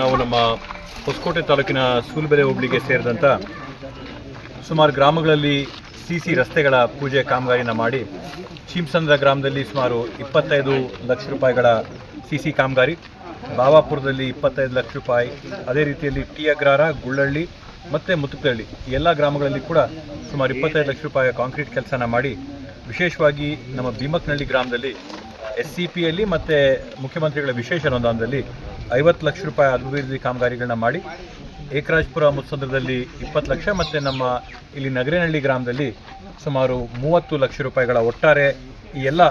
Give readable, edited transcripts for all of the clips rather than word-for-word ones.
ನಾವು ನಮ್ಮ ಹೊಸಕೋಟೆ ತಾಲೂಕಿನ ಸೂಲಬೆಲೆ ಹೋಬಳಿಗೆ ಸೇರಿದಂಥ ಸುಮಾರು ಗ್ರಾಮಗಳಲ್ಲಿ ಸಿಸಿ ರಸ್ತೆಗಳ ಪೂಜೆ ಕಾಮಗಾರಿನ ಮಾಡಿ ಚೀಮಸಂದ್ರ ಗ್ರಾಮದಲ್ಲಿ ಸುಮಾರು 25 ಲಕ್ಷ ರೂಪಾಯಿಗಳ ಸಿಸಿ ಕಾಮಗಾರಿ, ಬಾವಾಪುರದಲ್ಲಿ 25 ಲಕ್ಷ ರೂಪಾಯಿ, ಅದೇ ರೀತಿಯಲ್ಲಿ ಟಿ ಅಗ್ರಹಾರ, ಗುಳ್ಳಹಳ್ಳಿ ಮತ್ತು ಮುತ್ತುಕಳ್ಳಿ ಎಲ್ಲ ಗ್ರಾಮಗಳಲ್ಲಿ ಕೂಡ ಸುಮಾರು 25 ಲಕ್ಷ ರೂಪಾಯಿಯ ಕಾಂಕ್ರೀಟ್ ಕೆಲಸನ ಮಾಡಿ, ವಿಶೇಷವಾಗಿ ನಮ್ಮ ಭೀಮಕ್ನಹಳ್ಳಿ ಗ್ರಾಮದಲ್ಲಿ SCPಯಲ್ಲಿ ಮತ್ತು ಮುಖ್ಯಮಂತ್ರಿಗಳ ವಿಶೇಷ ಅನುದಾನದಲ್ಲಿ 50 ಲಕ್ಷ ರೂಪಾಯಿ ಅಭಿವೃದ್ಧಿ ಕಾಮಗಾರಿಗಳನ್ನ ಮಾಡಿ, ಏಕರಾಜಪುರ ಮುತ್ಸಂದ್ರದಲ್ಲಿ 20 ಲಕ್ಷ ಮತ್ತು ನಮ್ಮ ಇಲ್ಲಿ ನಗರೇನಹಳ್ಳಿ ಗ್ರಾಮದಲ್ಲಿ ಸುಮಾರು 30 ಲಕ್ಷ ರೂಪಾಯಿಗಳ ಒಟ್ಟಾರೆ ಈ ಎಲ್ಲ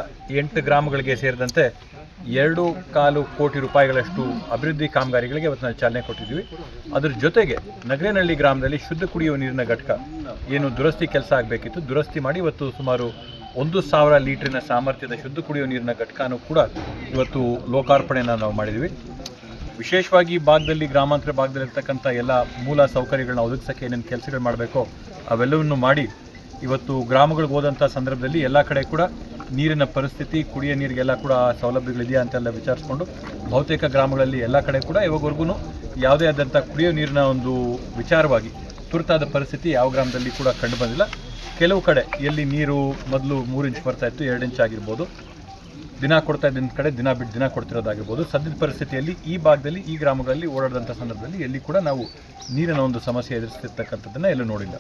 8 ಗ್ರಾಮಗಳಿಗೆ ಸೇರಿದಂತೆ 2.25 ಕೋಟಿ ರೂಪಾಯಿಗಳಷ್ಟು ಅಭಿವೃದ್ಧಿ ಕಾಮಗಾರಿಗಳಿಗೆ ಇವತ್ತು ನಾವು ಚಾಲನೆ ಕೊಟ್ಟಿದ್ದೀವಿ. ಅದರ ಜೊತೆಗೆ ನಗರೇನಹಳ್ಳಿ ಗ್ರಾಮದಲ್ಲಿ ಶುದ್ಧ ಕುಡಿಯುವ ನೀರಿನ ಘಟಕ ಏನು ದುರಸ್ತಿ ಕೆಲಸ ಆಗಬೇಕಿತ್ತು, ದುರಸ್ತಿ ಮಾಡಿ ಇವತ್ತು ಸುಮಾರು 1,000 ಲೀಟ್ರಿನ ಸಾಮರ್ಥ್ಯದ ಶುದ್ಧ ಕುಡಿಯುವ ನೀರಿನ ಘಟಕನೂ ಕೂಡ ಇವತ್ತು ಲೋಕಾರ್ಪಣೆಯನ್ನು ನಾವು ಮಾಡಿದ್ವಿ. ವಿಶೇಷವಾಗಿ ಈ ಭಾಗದಲ್ಲಿ, ಗ್ರಾಮಾಂತರ ಭಾಗದಲ್ಲಿರ್ತಕ್ಕಂಥ ಎಲ್ಲ ಮೂಲ ಸೌಕರ್ಯಗಳನ್ನ ಒದಗಿಸೋಕ್ಕೆ ಏನೇನು ಕೆಲಸಗಳು ಮಾಡಬೇಕೋ ಅವೆಲ್ಲವನ್ನು ಮಾಡಿ ಇವತ್ತು ಗ್ರಾಮಗಳಿಗೆ ಹೋದಂಥ ಸಂದರ್ಭದಲ್ಲಿ ಎಲ್ಲ ಕಡೆ ಕೂಡ ನೀರಿನ ಪರಿಸ್ಥಿತಿ, ಕುಡಿಯೋ ನೀರಿಗೆಲ್ಲ ಕೂಡ ಸೌಲಭ್ಯಗಳಿದೆಯಾ ಅಂತೆಲ್ಲ ವಿಚಾರಿಸ್ಕೊಂಡು ಬಹುತೇಕ ಗ್ರಾಮಗಳಲ್ಲಿ ಎಲ್ಲ ಕಡೆ ಕೂಡ ಇವಾಗವರೆಗೂ ಯಾವುದೇ ಆದಂಥ ಕುಡಿಯೋ ನೀರಿನ ಒಂದು ವಿಚಾರವಾಗಿ ತುರ್ತಾದ ಪರಿಸ್ಥಿತಿ ಯಾವ ಗ್ರಾಮದಲ್ಲಿ ಕೂಡ ಕಂಡು ಬಂದಿಲ್ಲ. ಕೆಲವು ಕಡೆ ಎಲ್ಲಿ ನೀರು ಮೊದಲು 3 ಇಂಚ್ ಬರ್ತಾಯಿತ್ತು, 2 ಇಂಚ್ ಆಗಿರ್ಬೋದು, ದಿನ ಕೊಡ್ತಾ ಇದ್ದ ಕಡೆ ದಿನ ಬಿಟ್ಟು ದಿನ ಕೊಡ್ತಿರೋದಾಗಿರ್ಬೋದು. ಸದ್ಯದ ಪರಿಸ್ಥಿತಿಯಲ್ಲಿ ಈ ಭಾಗದಲ್ಲಿ, ಈ ಗ್ರಾಮಗಳಲ್ಲಿ ಓಡಾಡಿದಂಥ ಸಂದರ್ಭದಲ್ಲಿ ಎಲ್ಲಿ ಕೂಡ ನಾವು ನೀರಿನ ಒಂದು ಸಮಸ್ಯೆ ಎದುರಿಸ್ತಿರ್ತಕ್ಕಂಥದ್ದನ್ನು ಎಲ್ಲೂ ನೋಡಿಲ್ಲ.